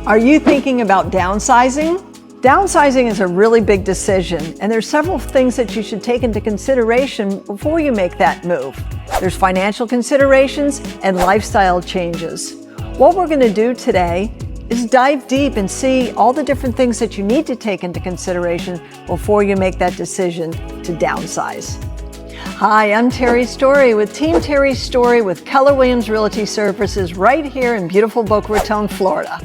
Are you thinking about downsizing? Downsizing is a really big decision, and there's several things that you should take into consideration before you make that move. There's financial considerations and lifestyle changes. What we're going to do today is dive deep and see all the different things that you need to take into consideration before you make that decision to downsize. Hi, I'm Terry Story with Team Terry Story with Keller Realty Services right here in beautiful Boca Raton, Florida.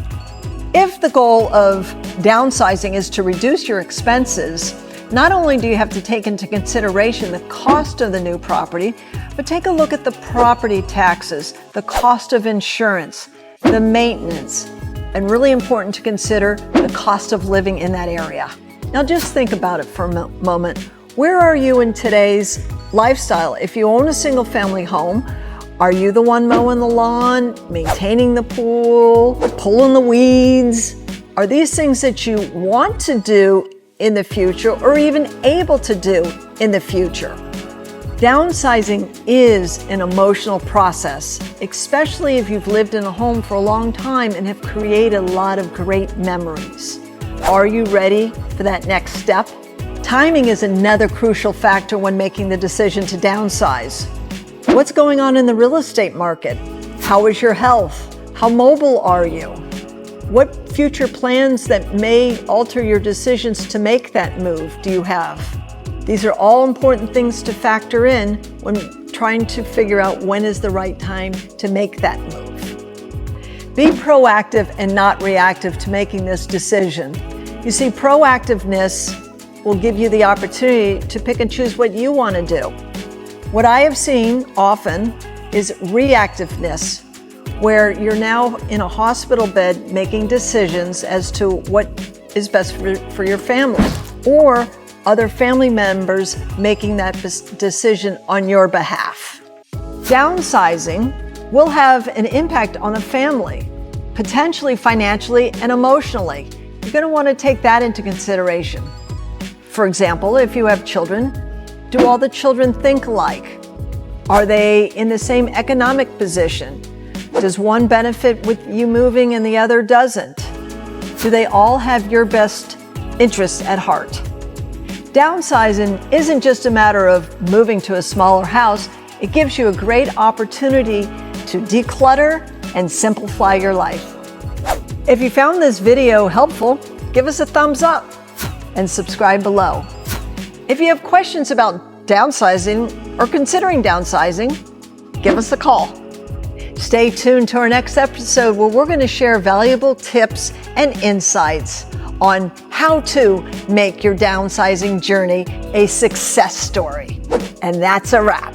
If the goal of downsizing is to reduce your expenses, not only do you have to take into consideration the cost of the new property, but take a look at the property taxes, the cost of insurance, the maintenance, and really important to consider the cost of living in that area. Now just think about it for a moment. Where are you in today's lifestyle? If you own a single family home, are you the one mowing the lawn, maintaining the pool, pulling the weeds? Are these things that you want to do in the future or even able to do in the future? Downsizing is an emotional process, especially if you've lived in a home for a long time and have created a lot of great memories. Are you ready for that next step? Timing is another crucial factor when making the decision to downsize. What's going on in the real estate market? How is your health? How mobile are you? What future plans that may alter your decisions to make that move do you have? These are all important things to factor in when trying to figure out when is the right time to make that move. Be proactive and not reactive to making this decision. You see, proactiveness will give you the opportunity to pick and choose what you want to do. What I have seen often is reactiveness, where you're now in a hospital bed making decisions as to what is best for your family, or other family members making that decision on your behalf. Downsizing will have an impact on a family, potentially financially and emotionally. You're going to want to take that into consideration. For example, if you have children, do all the children think alike? Are they in the same economic position? Does one benefit with you moving and the other doesn't? Do they all have your best interests at heart? Downsizing isn't just a matter of moving to a smaller house. It gives you a great opportunity to declutter and simplify your life. If you found this video helpful, give us a thumbs up and subscribe below. If you have questions about downsizing or considering downsizing, give us a call. Stay tuned to our next episode where we're going to share valuable tips and insights on how to make your downsizing journey a success story. And that's a wrap.